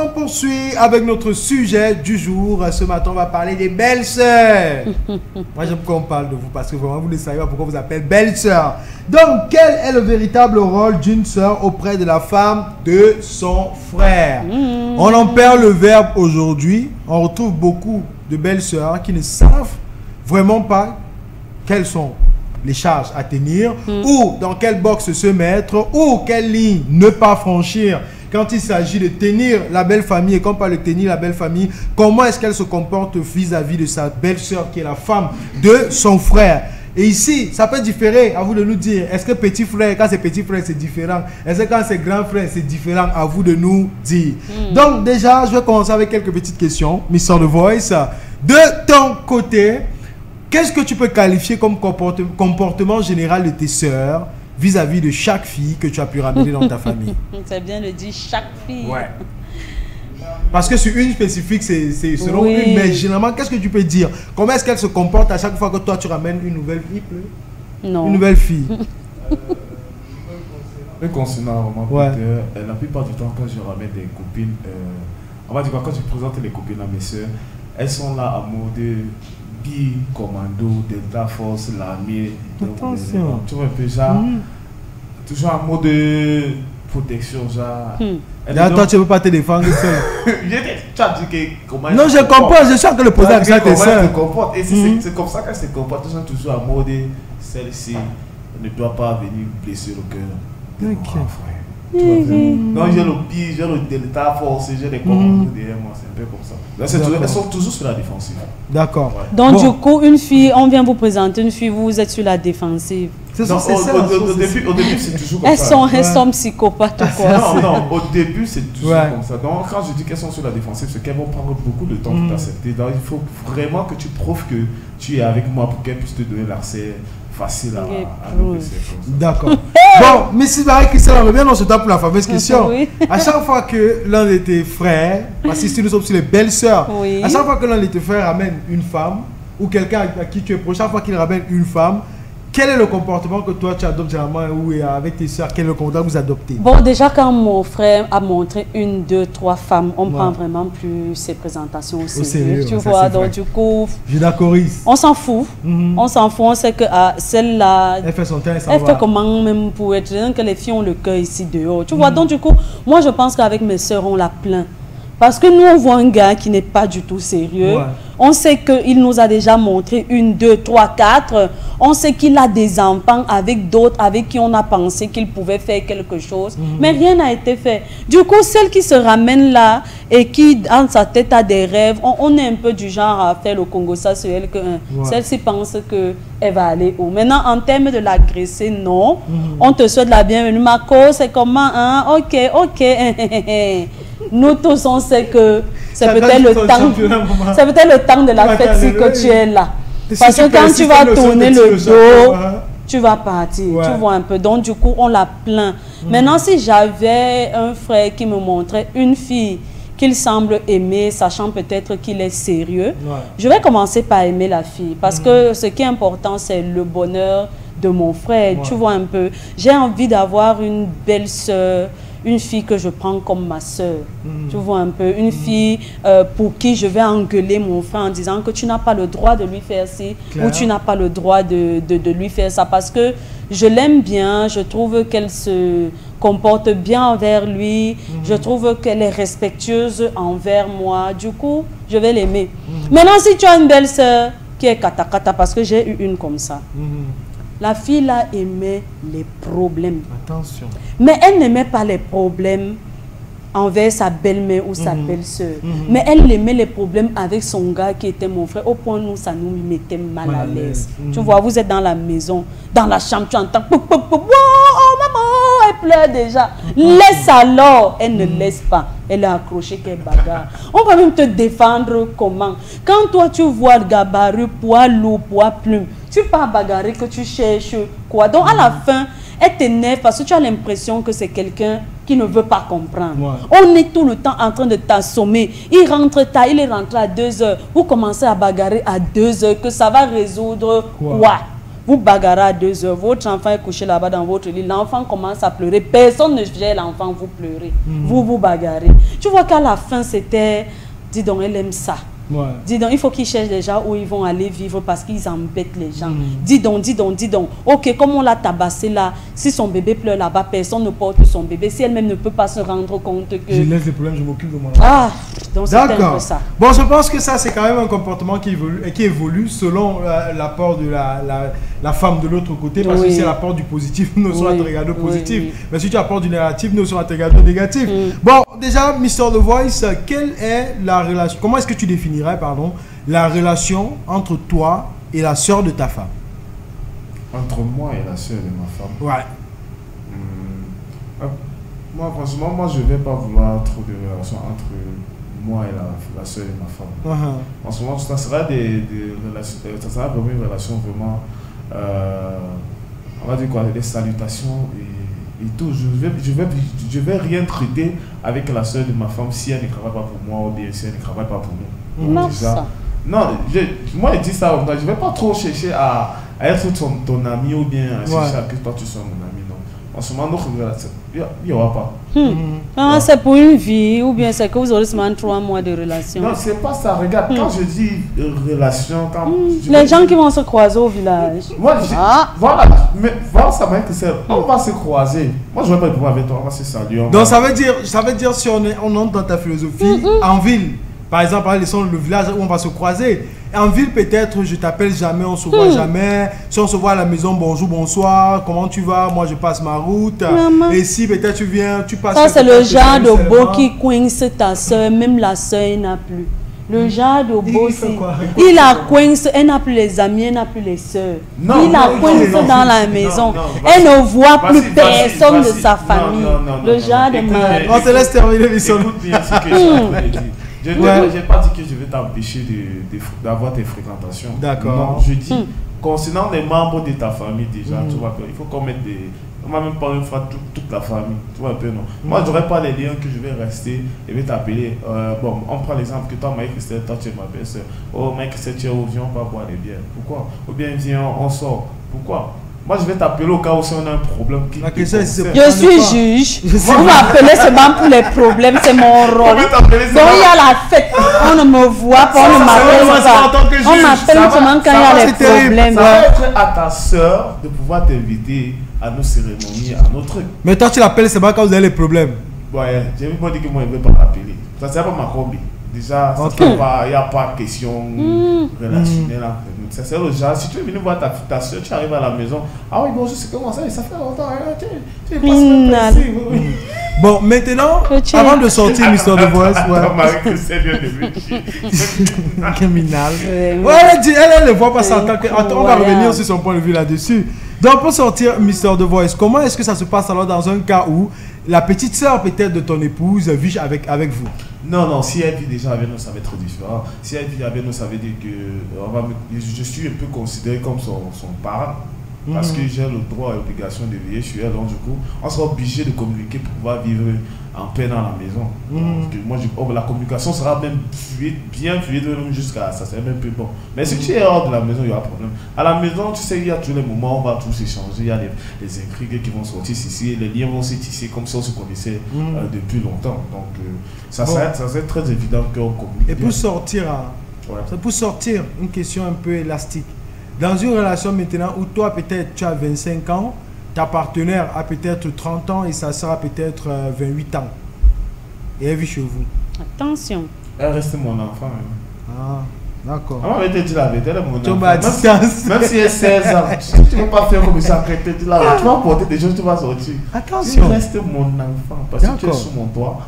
on poursuit avec notre sujet du jour. Ce matin, on va parler des belles-sœurs. Moi, j'aime qu'on parle de vous parce que vraiment, vous ne savez pas pourquoi on vous appelle belle-sœur. Donc, quel est le véritable rôle d'une sœur auprès de la femme de son frère? On en perd le verbe aujourd'hui. On retrouve beaucoup de belles-sœurs qui ne savent vraiment pas quelles sont les charges à tenir, ou dans quelle box se mettre, ou quelle ligne ne pas franchir quand il s'agit de tenir la belle famille. Et quand on parle de tenir la belle famille, comment est-ce qu'elle se comporte vis-à-vis de sa belle-sœur qui est la femme de son frère. Et ici, ça peut différer, à vous de nous dire. Est-ce que petit frère, quand c'est petit frère, c'est différent? Est-ce que quand c'est grand frère, c'est différent? À vous de nous dire. Donc déjà, je vais commencer avec quelques petites questions. Miss The Voice, de ton côté, qu'est-ce que tu peux qualifier comme comportement général de tes sœurs vis-à-vis de chaque fille que tu as pu ramener dans ta famille? C'est bien de dire chaque fille. Ouais. Parce que sur une spécifique, c'est selon une, mais généralement, qu'est-ce que tu peux dire? Comment est-ce qu'elle se comporte à chaque fois que toi tu ramènes une nouvelle fille? Non. Une nouvelle fille. Concernant la plupart du temps, quand je ramène des copines, on va dire quoi, quand je présente les copines à mes soeurs, elles sont là à mode bi, commando, Delta Force, l'armée. Attention. Tu vois un peu ça. Toujours en mode protection, genre. Là, toi, tu ne peux pas te défendre seul. Tu as dit que comment. Non, je comprends, je suis en train de le poser à tes soeurs. Et c'est comme ça qu'elle se comporte. Toujours en mode celle-ci ne doit pas venir blesser le cœur. Ok. Non, j'ai le pire, j'ai le Delta Force, j'ai des commandos derrière moi, c'est un peu comme ça. Là, elles sont toujours sur la défensive. D'accord. Donc, du coup, une fille, on vient vous présenter une fille, vous êtes sur la défensive. Au début, c'est toujours comme ça. Elles sont psychopathes ou quoi? Non, au début, c'est toujours comme ça. Donc, quand je dis qu'elles sont sur la défensive, c'est qu'elles vont prendre beaucoup de temps pour t'accepter. Donc, il faut vraiment que tu prouves que tu es avec moi pour qu'elles puissent te donner l'accès facile à D'accord. Bon, Mrs. Barry Christian, on revient dans ce temps pour la fameuse question. À chaque fois que l'un de tes frères, parce que nous sommes sur les belles sœurs, à chaque fois que l'un de tes frères ramène une femme, ou quelqu'un à qui tu es proche, chaque fois qu'il ramène une femme, quel est le comportement que toi tu adoptes généralement, ou avec tes soeurs, quel est le comportement que vous adoptez? Bon, déjà quand mon frère a montré 1, 2, 3 femmes, on prend vraiment plus ses présentations au sérieux. Tu vois, donc du coup, je d'accorise. On s'en fout. On s'en fout, on sait que celle-là, elle fait son temps, elle fait comment même pour être, que les filles ont le cœur ici dehors. Tu vois, donc du coup, moi je pense qu'avec mes soeurs, on l'a plein. Parce que nous, on voit un gars qui n'est pas du tout sérieux. On sait qu'il nous a déjà montré 1, 2, 3, 4. On sait qu'il a des enfants avec d'autres avec qui on a pensé qu'il pouvait faire quelque chose. Mais rien n'a été fait. Du coup, celle qui se ramène là et qui, dans sa tête, a des rêves, on est un peu du genre à faire le Congo ça sur elle. Celle-ci pense qu'elle va aller où. Maintenant, en termes de l'agresser, non. On te souhaite la bienvenue. Marco, c'est comment, hein? Ok. Nous tous, on sait que c'est peut-être le temps. C'est peut-être le temps de la fête si que tu es là. Parce que quand tu vas tourner le dos, tu vas partir. Tu vois un peu. Donc, du coup, on la plaint. Maintenant, si j'avais un frère qui me montrait une fille qu'il semble aimer, sachant peut-être qu'il est sérieux, je vais commencer par aimer la fille. Parce que ce qui est important, c'est le bonheur de mon frère. Tu vois un peu. J'ai envie d'avoir une belle sœur, une fille que je prends comme ma soeur. Tu vois un peu, une fille pour qui je vais engueuler mon frère en disant que tu n'as pas le droit de lui faire ci, ou tu n'as pas le droit de lui faire ça, parce que je l'aime bien, je trouve qu'elle se comporte bien envers lui, je trouve qu'elle est respectueuse envers moi, du coup, je vais l'aimer. Maintenant, si tu as une belle soeur qui est kata-kata, parce que j'ai eu une comme ça, la fille là aimait les problèmes. Attention. Mais elle n'aimait pas les problèmes envers sa belle-mère ou sa belle-sœur. Mais elle aimait les problèmes avec son gars qui était mon frère, au point où ça nous mettait mal à l'aise. Tu vois, vous êtes dans la maison, dans la chambre, tu entends oh maman, elle pleure déjà. Laisse alors. Elle ne laisse pas. Elle est accrochée, qu'elle bagarre. On va même te défendre comment? Quand toi tu vois le gabarit, poids lourd, poids plume, tu pars bagarrer que tu cherches quoi. Donc à la fin, elle t'énerve parce que tu as l'impression que c'est quelqu'un qui ne veut pas comprendre. On est tout le temps en train de t'assommer. Il rentre tard, il est rentré à 2 heures. Vous commencez à bagarrer à 2 heures, que ça va résoudre quoi? vous bagarrez à 2 heures, votre enfant est couché là-bas dans votre lit, l'enfant commence à pleurer, personne ne gère l'enfant, vous pleurez, vous bagarrez. Tu vois qu'à la fin, c'était, dis donc, elle aime ça. Ouais. Dis donc, il faut qu'ils cherchent déjà où ils vont aller vivre parce qu'ils embêtent les gens. Dis donc. Ok, comme on l'a tabassé là, si son bébé pleure là-bas, personne ne porte son bébé. Si elle-même ne peut pas se rendre compte que... Je laisse les problèmes, je m'occupe de moi. Ah, donc c'est un peu ça. Bon, je pense que ça, c'est quand même un comportement qui évolue selon l'apport de la femme de l'autre côté. Parce que si elle apporte du positif, nous serons à te regarder positif. Mais si tu apportes du négatif, nous serons à te regarder négatif. Bon, déjà, Mr. The Voice, quelle est la relation... Comment est-ce que tu définirais, la relation entre toi et la sœur de ta femme? Entre moi et la sœur de ma femme. Ouais. Moi, franchement, je ne vais pas vouloir trop de relations entre moi et la sœur de ma femme. En ce moment, ça sera des relations, ça sera vraiment une relation vraiment, on va dire quoi, des salutations et tout. Je vais rien traiter avec la sœur de ma femme si elle ne travaille pas pour moi ou bien si elle ne travaille pas pour nous. Non, déjà, non, moi je dis ça, je ne vais pas trop chercher à être ton ami ou bien à chercher à que toi tu sois mon ami. Non. En ce moment, notre relation, il n'y aura pas. C'est pour une vie ou bien c'est que vous aurez seulement 3 mois de relation? Non, c'est pas ça. Regarde, quand je dis relation, quand les gens qui vont se croiser au village. Moi, voilà, mais voilà, ça veut dire que c'est. On va se croiser. Moi, je ne vais pas être avec toi, on va se saluer. Donc, ça veut dire si on entre dans ta philosophie, en ville, par exemple, le village où on va se croiser. En ville, peut-être, je t'appelle jamais, on se voit jamais. Si on se voit à la maison, bonjour, bonsoir, comment tu vas? Moi, je passe ma route. Maman. Et si peut-être tu viens, tu passes... Ça, c'est le genre de beau qui coince ta soeur, même la soeur, elle n'a plus. Le genre de beau, il la coince, elle n'a plus les amis, elle n'a plus les soeurs. Il la coince dans la maison. Elle ne voit plus personne de sa famille. Le genre de mari. On te laisse terminer l'histoire. Je n'ai pas dit que je vais t'empêcher d'avoir tes fréquentations. D'accord. Non, je dis, concernant les membres de ta famille déjà, tu vois, il faut qu'on mette des... On va même pas une fois toute la famille, tu vois un peu, non. Moi, je n'aurai pas les liens que je vais rester et vais t'appeler. Bon, on prend l'exemple que toi, Marie-Christelle, toi, tu es ma belle-sœur. Oh, Marie-Christelle, tu es au viens, on va boire des bières. Pourquoi? Ou bien, viens, on sort. Pourquoi? Moi, je vais t'appeler au cas où si on a un problème. Je suis juge. Vous m'appelez seulement pour les problèmes, c'est mon rôle. Donc, il y a la fête. On ne me voit pas, on ne m'appelle pas. On m'appelle seulement quand il y a les problèmes. Ça va être à ta soeur de pouvoir t'inviter à nos cérémonies, à nos trucs. Mais toi, tu l'appelles seulement quand vous avez les problèmes. Ouais, j'ai pas dit que moi, je ne vais pas l'appeler. Ça, c'est pas ma hobby. Déjà, il n'y a pas de question relationnelle. C'est le genre, si tu es venu voir ta soeur, tu arrives à la maison. Ah oui, bon, je sais comment ça fait longtemps. Tu es pas ici. Bon, maintenant, avant de sortir Mr. The Voice, criminal. Ouais, elle ne voit pas ça en tant que. On va revenir sur son point de vue là-dessus. Donc, pour sortir Mr. The Voice, comment est-ce que ça se passe alors dans un cas où la petite sœur peut-être de ton épouse vit avec vous? Non, si elle vit déjà avec nous, ça va être différent. Si elle vit avec nous, ça veut dire que je suis un peu considéré comme son parent. Parce que j'ai le droit et l'obligation de veiller sur elle. Donc, du coup, on sera obligé de communiquer pour pouvoir vivre en paix dans la maison. Donc, la communication sera même bien fluide, jusqu'à ça. C'est même peu bon. Mais si tu es hors de la maison, il y aura problème. À la maison, tu sais, il y a tous les moments où on va tous échanger. Il y a les intrigues qui vont sortir ici. Les liens vont se tisser comme si on se connaissait depuis longtemps. Donc, ça serait très évident qu'on communique. Et pour sortir, pour sortir, une question un peu élastique. Dans une relation maintenant où toi peut-être tu as 25 ans, ta partenaire a peut-être 30 ans et sa soeur a peut-être 28 ans. Et elle vit chez vous. Attention. Elle reste mon enfant. Ah, d'accord. On va te dire la vérité, elle est mon enfant. Même si elle a 16 ans, tu ne peux pas faire comme ça. Tu vas porter des choses, tu vas sortir. Attention. Tu restes mon enfant parce que tu es sous mon toit.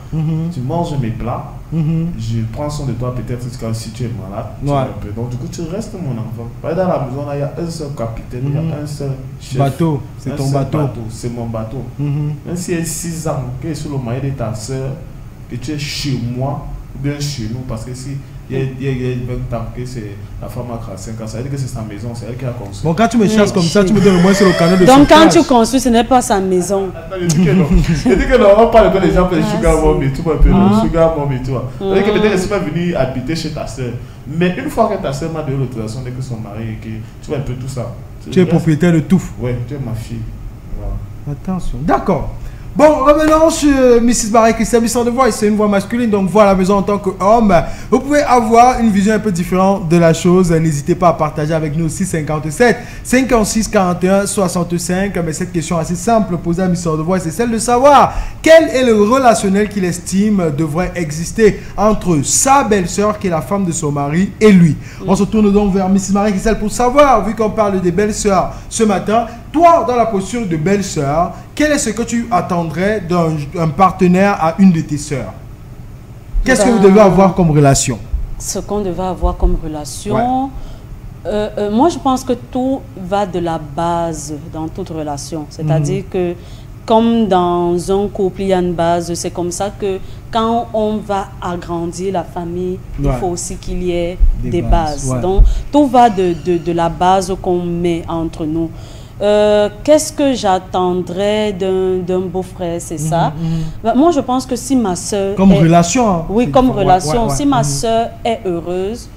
Tu manges mes plats. Je prends soin de toi peut-être si tu es malade. Donc du coup tu restes mon enfant. Dans la maison là, il y a un seul capitaine, il y a un seul chef. Bateau, c'est ton bateau. C'est mon bateau. Même si elle a 6 ans, que est sur le maillet de ta soeur, que tu es chez moi ou bien chez nous, parce que si Il y a 20 ans que la femme a 5 ans. Ça veut dire que c'est sa maison, c'est elle qui a construit. Bon, quand tu me chasses comme ça, tu me donnes au moins sur le canal de donc quand tu construis, ce n'est pas sa maison. Je dis que non. Je dis que non, on parle que les gens font sugar mommy, tu vois un peu, sugar mommy, tu vois. C'est-à-dire que peut-être qu'elle n'est pas venue habiter chez ta soeur. Mais une fois que ta soeur m'a donné l'autorisation dès que son mari et que tu vois un peu tout ça. Tu es propriétaire de tout. Oui, tu es ma fille. Voilà. Attention. D'accord. Bon, revenons sur Mrs. Barré, c'est une voix, c'est une voix masculine, donc voix à la maison en tant qu'homme. Vous pouvez avoir une vision un peu différente de la chose. N'hésitez pas à partager avec nous aussi 57 56 41 65. Mais cette question assez simple posée à Mr. de voix, c'est celle de savoir quel est le relationnel qu'il estime devrait exister entre sa belle-sœur, qui est la femme de son mari, et lui. On se tourne donc vers Mrs. Barré pour savoir, vu qu'on parle des belles-sœurs ce matin, toi, dans la posture de belle-sœur, quel est ce que tu attendrais d'un partenaire à une de tes sœurs? Qu'est-ce que vous devez avoir comme relation? Ce qu'on devait avoir comme relation, moi je pense que tout va de la base dans toute relation. C'est-à-dire que comme dans un couple, il y a une base. C'est comme ça que quand on va agrandir la famille, il faut aussi qu'il y ait des bases. Donc tout va de la base qu'on met entre nous. Qu'est-ce que j'attendrais d'un beau-frère, c'est ça. Moi, je pense que si ma soeur... Comme relation. Hein, oui, comme relation. Si ma soeur est heureuse,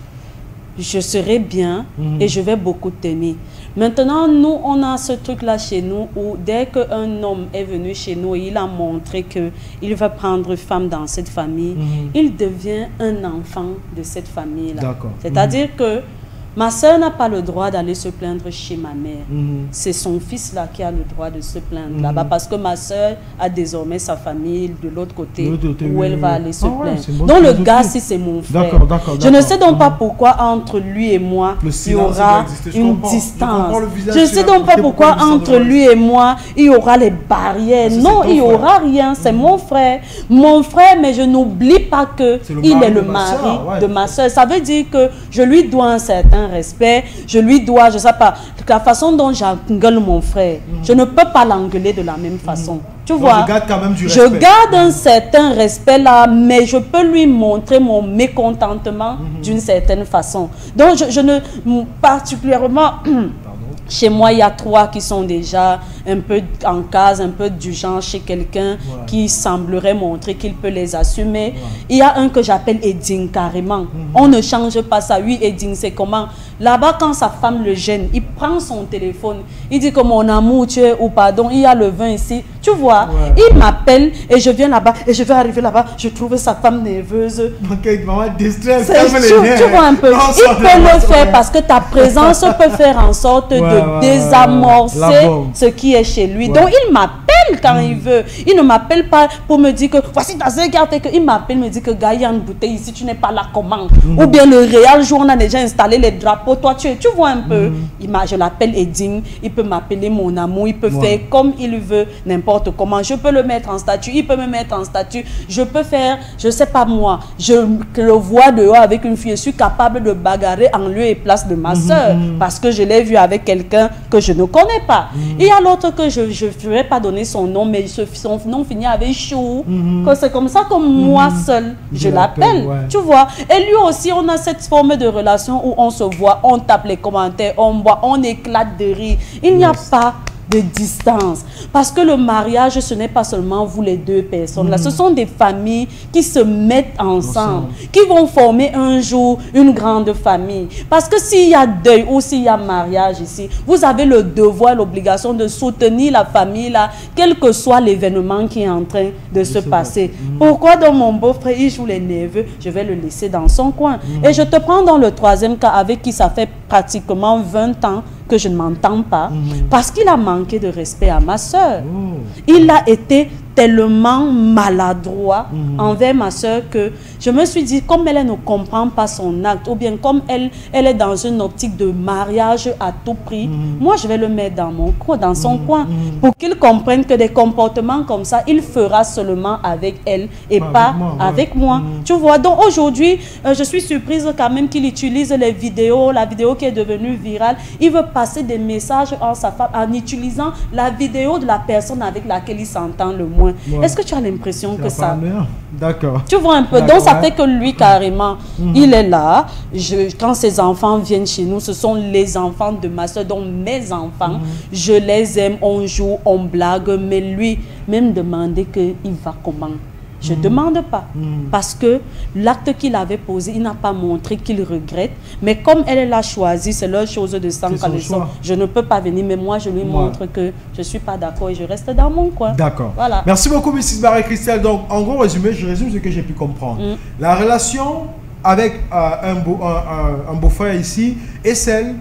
je serai bien et je vais beaucoup t'aimer. Maintenant, nous, on a ce truc-là chez nous où dès qu'un homme est venu chez nous et il a montré qu'il va prendre femme dans cette famille, il devient un enfant de cette famille-là. C'est-à-dire que ma soeur n'a pas le droit d'aller se plaindre chez ma mère. C'est son fils là qui a le droit de se plaindre là-bas parce que ma soeur a désormais sa famille de l'autre côté où elle va aller se plaindre. Donc le gars, si c'est mon frère, je ne sais donc pas pourquoi entre lui et moi il y aura une distance. Je ne sais donc pas pourquoi entre lui et moi il y aura les barrières. Non, il n'y aura rien. C'est mon frère, mais je n'oublie pas que il est le mari de ma soeur. Ça veut dire que je lui dois un certain respect, je lui dois, je sais pas, la façon dont j'engueule mon frère, je ne peux pas l'engueuler de la même façon. Tu vois, je garde quand même du respect. Je garde un certain respect là, mais je peux lui montrer mon mécontentement d'une certaine façon. Donc, je ne particulièrement... Chez moi, il y a 3 qui sont déjà un peu en case, un peu du genre chez quelqu'un qui semblerait montrer qu'il peut les assumer. Il y a un que j'appelle Edine carrément. On ne change pas ça. Oui, Edine, c'est comment? Là-bas, quand sa femme le gêne, il prend son téléphone. Il dit que mon amour, tu es ou pardon, il y a le vin ici. Tu vois, il m'appelle et je viens là-bas et je vais arriver là-bas. Je trouve sa femme nerveuse. Tu vois un peu. Il peut le faire parce que ta présence peut faire en sorte de désamorcer ce qui est chez lui. Donc, il m'appelle quand il veut. Il ne m'appelle pas pour me dire que voici ta soeur qui a fait que. Il m'appelle, me dit que gars, il y a une bouteille ici, tu n'es pas là, comment? Ou bien le réel jour, on a déjà installé les drapeaux. Toi, tu vois un peu. Je l'appelle Edine. Il peut m'appeler mon amour. Il peut faire comme il veut, n'importe comment. Je peux le mettre en statut. Il peut me mettre en statut. Je peux faire, je sais pas moi, je le vois dehors avec une fille. Je suis capable de bagarrer en lieu et place de ma soeur parce que je l'ai vu avec quelqu'un que je ne connais pas. Il y a l'autre que je ne vais pas donner son nom, mais son nom finit avec Chou. Que c'est comme ça que moi seul, je l'appelle. Tu vois. Et lui aussi, on a cette forme de relation où on se voit, on tape les commentaires, on boit, on éclate de rire. Il n'y a pas de distance. Parce que le mariage, ce n'est pas seulement vous les deux personnes. Là, ce sont des familles qui se mettent ensemble, qui vont former un jour une grande famille. Parce que s'il y a deuil ou s'il y a mariage ici, vous avez le devoir, l'obligation de soutenir la famille là, quel que soit l'événement qui est en train de se passer. Pourquoi dans mon beau-frère, il joue les neveux, je vais le laisser dans son coin. Et je te prends dans le troisième cas avec qui ça fait pratiquement 20 ans que je ne m'entends pas, parce qu'il a manqué de respect à ma soeur. Il a été tellement maladroit envers ma soeur que je me suis dit, comme elle ne comprend pas son acte, ou bien comme elle est dans une optique de mariage à tout prix, moi je vais le mettre dans mon coin, dans son coin, pour qu'il comprenne que des comportements comme ça, il fera seulement avec elle et pas avec moi. Tu vois, donc aujourd'hui, je suis surprise quand même qu'il utilise les vidéos, la vidéo qui est devenue virale. Il veut passer des messages en sa femme en utilisant la vidéo de la personne avec laquelle il s'entend le moins. loin. Est-ce que tu as l'impression que ça... D'accord. Tu vois un peu. Donc, ça fait que lui, carrément, il est là. Quand ses enfants viennent chez nous, ce sont les enfants de ma soeur, donc mes enfants. Je les aime, on joue, on blague. Mais lui, même demander qu'il va comment. Je ne demande pas. Parce que l'acte qu'il avait posé, il n'a pas montré qu'il regrette. Mais comme elle l'a choisi, c'est leur chose de sang. Je ne peux pas venir, mais moi, je lui montre que je ne suis pas d'accord et je reste dans mon coin. D'accord. Voilà. Merci beaucoup, Mrs. Marie-Christelle. Donc, en gros résumé, je résume ce que j'ai pu comprendre. La relation avec un beau-frère ici est celle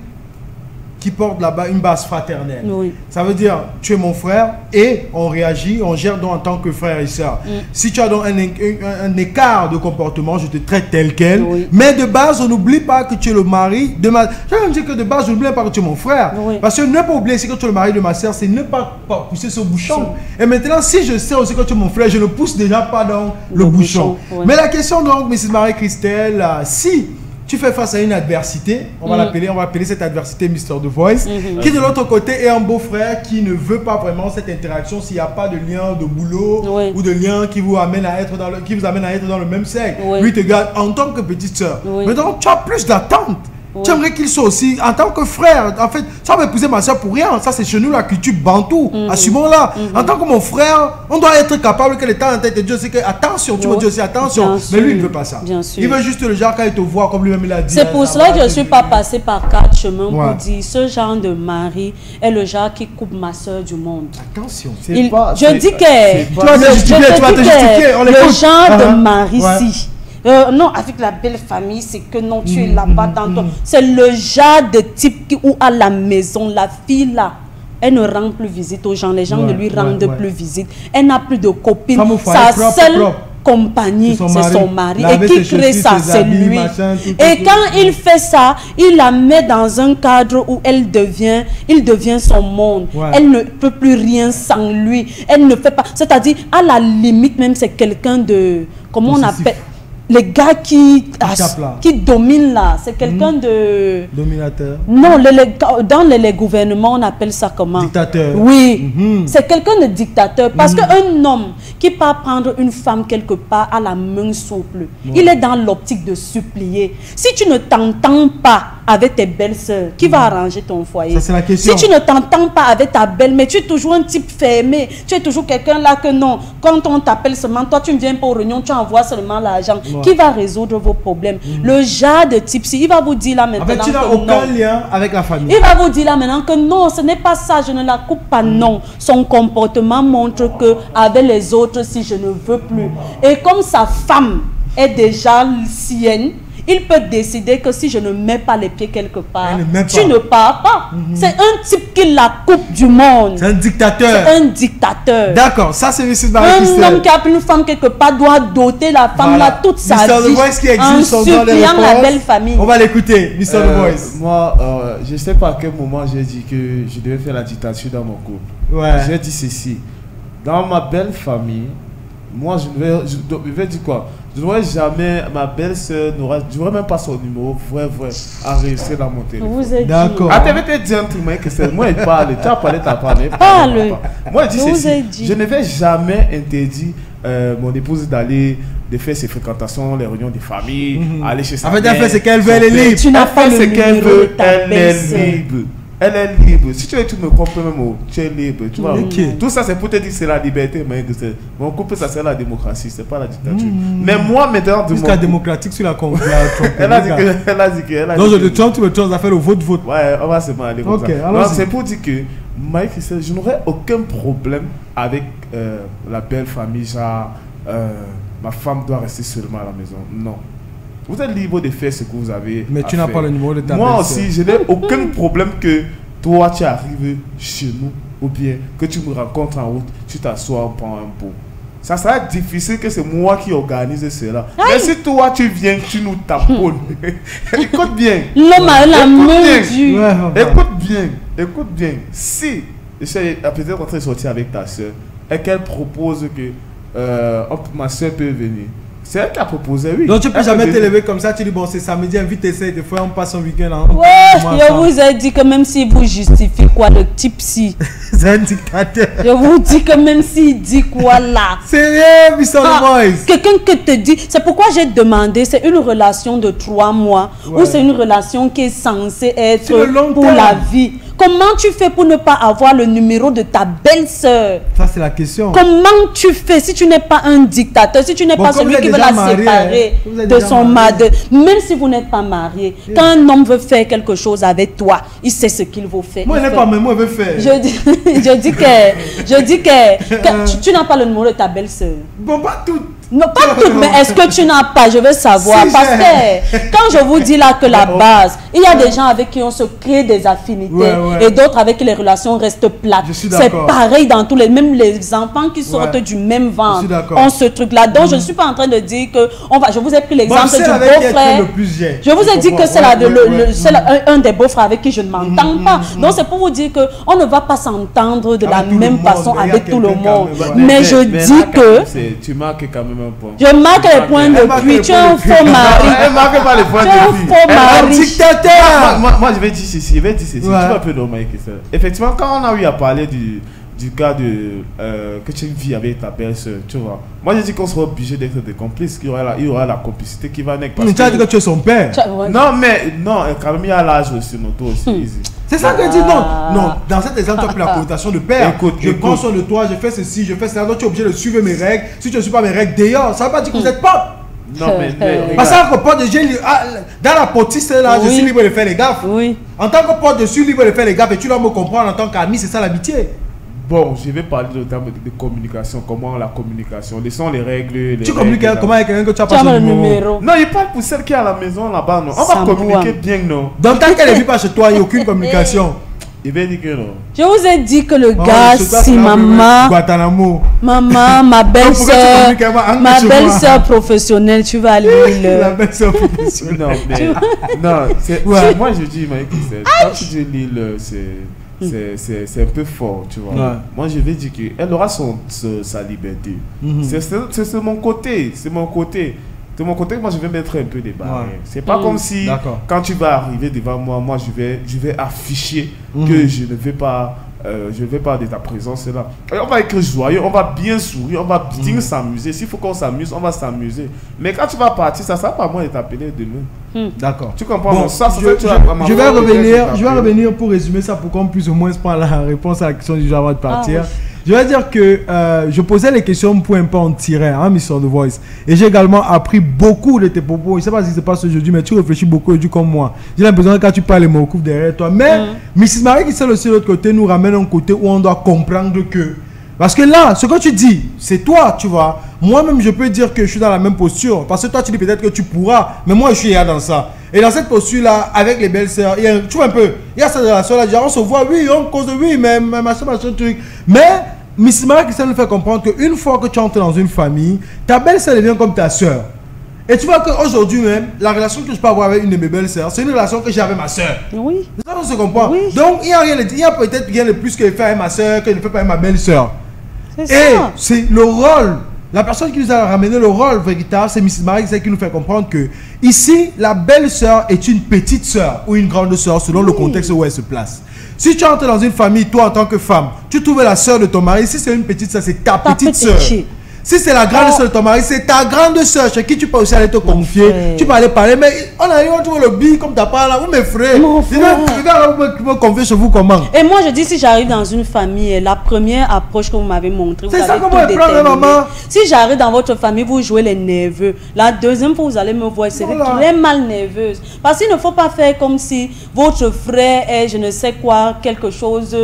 qui porte là-bas une base fraternelle. Oui. Ça veut dire, tu es mon frère et on réagit, on gère donc en tant que frère et soeur. Si tu as donc un écart de comportement, je te traite tel quel. Oui. Mais de base, on n'oublie pas que tu es le mari de ma... Je vais me dire que de base, je n'oublie pas que tu es mon frère. Oui. Parce que ne pas oublier que tu es le mari de ma soeur, c'est ne pas pousser ce bouchon. Et maintenant, si je sais aussi que tu es mon frère, je ne pousse déjà pas dans le bouchon. Oui. Mais la question donc, Mrs. Marie-Christelle, si tu fais face à une adversité, on va appeler cette adversité Mr. The Voice, qui de l'autre côté est un beau-frère qui ne veut pas vraiment cette interaction s'il n'y a pas de lien de boulot ou de lien qui vous amène à être dans le même cercle. Lui te garde en tant que petite soeur. Mais donc tu as plus d'attente. Tu aimerais qu'il soit aussi en tant que frère. En fait, ça va épouser ma soeur pour rien. Ça, c'est chez nous la culture bantou. Assumons-la. En tant que mon frère, on doit être capable que l'État en tête de Dieu, c'est que attention, tu me dis aussi attention. Mais lui, il ne veut pas ça. Il veut juste le genre quand il te voit, comme lui-même il a dit. C'est pour cela que je ne suis pas passé par 4 chemins pour dire ce genre de mari est le genre qui coupe ma soeur du monde. Attention. Je dis que le genre de mari-ci. Non, avec la belle famille, c'est que non, tu es là-bas dans ton... C'est le genre de type où à la maison, la fille là, elle ne rend plus visite aux gens, les gens ne lui rendent plus visite. Elle n'a plus de copine. Sa seule compagnie, c'est son mari. Et qui crée ça, c'est lui. Et quand il fait ça, il la met dans un cadre où il devient son monde. Elle ne peut plus rien sans lui. Elle ne fait pas... C'est-à-dire, à la limite même, c'est quelqu'un de... Comment on appelle... Les gars qui dominent là, c'est quelqu'un de... Dominateur. Non, dans les gouvernements, on appelle ça comment? Dictateur. Oui, c'est quelqu'un de dictateur. Parce qu'un homme qui part prendre une femme quelque part à la main souple, il est dans l'optique de supplier. Si tu ne t'entends pas avec tes belles-sœurs, qui va arranger ton foyer? Ça, c'est la question. Si tu ne t'entends pas avec ta belle, mais tu es toujours un type fermé, tu es toujours quelqu'un là que non, quand on t'appelle seulement, toi tu ne viens pas aux réunions, tu envoies seulement l'argent. Qui va résoudre vos problèmes? Le genre de type, il va vous dire là maintenant. En fait, tu n'as aucun lien avec la famille. Il va vous dire là maintenant que non, ce n'est pas ça, je ne la coupe pas. Non, son comportement montre que avec les autres, si je ne veux plus. Et comme sa femme est déjà sienne, il peut décider que si je ne mets pas les pieds quelque part, tu ne pars pas. C'est un type qui la coupe du monde. C'est un dictateur. C'est un dictateur. D'accord, ça c'est Mrs. Marie-Christelle. Un homme qui a pris une femme quelque part doit doter la femme là toute sa vie en suppliant la belle famille. On va l'écouter, Mr. The Voice. Moi, je ne sais pas à quel moment j'ai dit que je devais faire la dictature dans mon couple. J'ai dit ceci. Dans ma belle famille, moi je vais dire quoi? Je n'aurais jamais, ma belle-sœur je n'aurais même pas son numéro vrai enregistré dans mon téléphone. Vous êtes d'accord. Ah, tu avais dit un truc, que c'est moi qui parle. Tu as parlé, tu as parlé. Moi, je dis ceci. Je ne vais jamais interdire mon épouse de faire ses fréquentations, les réunions de famille, aller chez sa mère. En fait, elle fait ce qu'elle veut, elle est libre. Tu n'as pas ce qu'elle veut, elle est libre. Elle est libre. Si tu me comprends même, tu es libre. Tu vois. Tout ça, c'est pour te dire que c'est la liberté. Mais mon couple, ça c'est la démocratie, c'est pas la dictature. Mais moi, maintenant... Jusqu'à démocratique sur la elle a dit que... Donc, le Trump, tu me as fait le vote. Ouais, on va se aller comme ça. C'est pour dire que, Mike, je n'aurais aucun problème avec la belle famille. Genre, ma femme doit rester seulement à la maison. Non. Vous êtes libre de faire ce que vous avez. Mais tu n'as pas le numéro de ta Moi aussi, je n'ai aucun problème que toi, tu arrives chez nous ou bien que tu me rencontres en route, tu t'assois, on prend un pot. Ça sera difficile que c'est moi qui organise cela. Mais si toi, tu viens, tu nous taponnes. Écoute bien. L'homme a la main dure. Écoute bien. Si peut-être rentrer sortir avec ta soeur et qu'elle propose que ma soeur peut venir. C'est elle qui a proposé, oui. Donc tu peux jamais t'élever comme ça, tu dis bon c'est samedi, invite tes des fois on passe un week-end. Ouais, je vous ai dit que même s'il vous justifie quoi, le type si. C'est un dictateur. Je vous dis que même s'il dit quoi là. C'est rien, Mr. Boys. Quelqu'un qui te dit, c'est pourquoi j'ai demandé, c'est une relation de 3 mois ou c'est une relation qui est censée être pour la vie. Comment tu fais pour ne pas avoir le numéro de ta belle-sœur? Ça, c'est la question. Comment tu fais si tu n'es pas un dictateur, si tu n'es pas celui qui veut la séparer de son mari? Même si vous n'êtes pas marié, quand un homme veut faire quelque chose avec toi, il sait ce qu'il veut faire. Moi, il n'est pas, mais moi, il veut faire. Je dis que tu n'as pas le numéro de ta belle-sœur. Bon, pas tout. Non, pas tout, mais est-ce que tu n'as pas? Je veux savoir. Si parce que quand je vous dis là que la base, il y a des gens avec qui on se crée des affinités et d'autres avec qui les relations restent plates. C'est pareil dans tous les... Même les enfants qui sortent du même ventre ont ce truc-là. Donc, je ne suis pas en train de dire que... Je vous ai pris l'exemple du beau-frère. Je vous ai dit que c'est un des beaux-frères avec qui je ne m'entends pas. Donc, c'est pour vous dire qu'on ne va pas s'entendre de la même façon avec tout le monde. Mais je dis que... Tu marques quand même. Je marque les points depuis. Tu es un faux mari. Elle marque pas les points depuis. Tu es un faux mari. Dictateur. Moi, je vais dire ceci. Tu vas un peu normal que ça. Effectivement, quand on a eu à parler du cas que tu vis avec ta belle-soeur, tu vois. Moi, j'ai dit qu'on serait obligé d'être des complices, qu'il y aura la complicité qui va naître. Tu as dit que tu es son père. Non, mais non, quand même, il y a l'âge aussi, toi aussi. C'est ça que je dis, non, dans cet exemple, tu as pris la connotation de père. Je prends soin de toi, je fais ceci, je fais cela, donc tu es obligé de suivre mes règles. Si tu ne suis pas mes règles, d'ailleurs, ça ne veut pas dire que vous êtes potes. Non, mais parce qu'en tant que pote, dans la potisse, là, je suis libre de faire les gaffes. En tant que pote, je suis libre de faire les gaffes et tu dois me comprendre en tant qu'ami, c'est ça l'amitié. Bon, je vais parler de termes de communication, comment la communication, laissons les règles. Tu communiques comment avec quelqu'un que tu as pas son numéro? Non, il parle pour celle qui est à la maison là-bas, non. On va communiquer bien, non. Donc tant qu'elle ne vit pas chez toi, il n'y a aucune communication. Il va dire que non. Je vous ai dit que le gars, si maman, ma belle-sœur professionnelle, tu vas lire le... La belle-sœur professionnelle. Non, moi je dis, quand tu dis Lille, c'est un peu fort, tu vois. Moi je vais dire qu'elle aura sa liberté. C'est mon côté, de mon côté, moi je vais mettre un peu des barrières. C'est pas comme si quand tu vas arriver devant moi, je vais afficher que je ne vais pas de ta présence là. On va être joyeux, on va bien sourire, on va bien s'amuser. S'il faut qu'on s'amuse, on va s'amuser. Mais quand tu vas partir, ça sera pas moi de t'appeler demain. D'accord. Tu comprends? Bon, je vais revenir pour résumer ça pour qu'on puisse au moins prendre la réponse à la question du jour avant de partir. Je vais dire que je posais les questions pour un peu en tirer, hein, Mr. The Voice. Et j'ai également appris beaucoup de tes propos. Je ne sais pas si c'est pas aujourd'hui, mais tu réfléchis beaucoup aujourd'hui comme moi. J'ai l'impression que quand tu parles, les mots couvrent derrière toi. Mais Mrs. Marie qui est aussi de l'autre côté nous ramène un côté où on doit comprendre que... Parce que là, ce que tu dis, c'est toi, tu vois. Moi-même, je peux dire que je suis dans la même posture. Parce que toi, tu dis peut-être que tu pourras. Mais moi, je suis là dans ça. Et dans cette posture-là, avec les belles-sœurs, tu vois un peu, il y a cette relation-là. On se voit, oui, on cause, oui, mais machin, truc. Mais... Miss Marie qui nous fait comprendre qu'une fois que tu entres dans une famille, ta belle-sœur devient comme ta soeur. Et tu vois qu'aujourd'hui même, la relation que je peux avoir avec une de mes belles-sœurs, c'est une relation que j'ai avec ma soeur. Oui. C'est ça qu'on se comprend. Oui. Donc, il y a peut-être rien de plus que je fais avec ma soeur que je ne fais pas avec ma belle-sœur. Et c'est le rôle. La personne qui nous a ramené le rôle véritable, c'est Miss Marie qui nous fait comprendre que ici, la belle-sœur est une petite sœur ou une grande sœur selon le contexte où elle se place. Si tu entres dans une famille, toi en tant que femme, tu trouves la sœur de ton mari. Si c'est une petite sœur, c'est ta petite sœur. Si c'est la grande sœur de ton mari, c'est ta grande sœur chez qui tu peux aussi aller te confier. Tu peux aller parler, mais on arrive, on trouve le billet comme tu as parlé là. Vous, mes frères, je vais me confier chez vous comment? Et moi, je dis, si j'arrive dans une famille, la première approche que vous m'avez montrée, c'est ça que moi je prends, maman. Si j'arrive dans votre famille, vous jouez les nerveux. La deuxième fois, vous allez me voir, c'est très mal nerveuse. Parce qu'il ne faut pas faire comme si votre frère est, je ne sais quoi, quelque chose...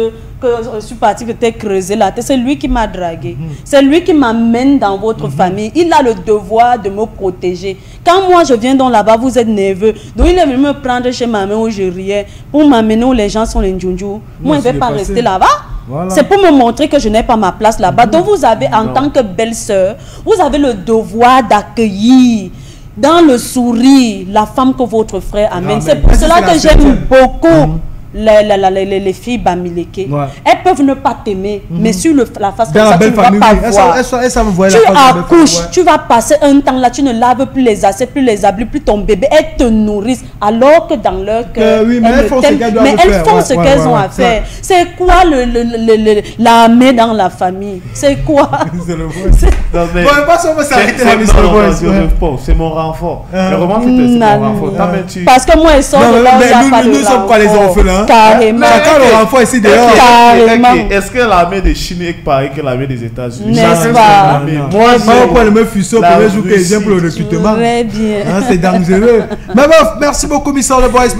que je suis partie peut-être creuser la tête. C'est lui qui m'a dragué. C'est lui qui m'amène dans votre famille. Il a le devoir de me protéger. Quand moi je viens donc là-bas, vous êtes nerveux. Donc il est venu me prendre chez ma mère où je riais pour m'amener où les gens sont les ndjounjou. Moi, je ne vais pas rester là-bas. Voilà. C'est pour me montrer que je n'ai pas ma place là-bas. Donc vous avez, en tant que belle-sœur, vous avez le devoir d'accueillir dans le sourire la femme que votre frère amène. C'est pour cela que j'aime beaucoup les filles bamileke, elles peuvent ne pas t'aimer, mais sur la face comme ça, tu ne vas pas voir. Tu accouches, tu vas passer un temps là, tu ne laves plus les assiettes, plus les habits, plus ton bébé, elles te nourrissent, alors que dans leur cœur, elles font ce qu'elles ont à faire. C'est quoi la main dans la famille? C'est quoi? C'est mon renfort. Parce que moi, ils sont de là, nous sommes pas les orphelins. Carrément. Chacun le renfort ici dehors. Est-ce que l'armée de Chine est pareille que l'armée des États-Unis? N'est-ce pas? Moi, je prends le même fuseau pour le premier jour que je viens pour le recrutement. Très bien. C'est dangereux. Mais bon, merci beaucoup, Mr. Le Boys.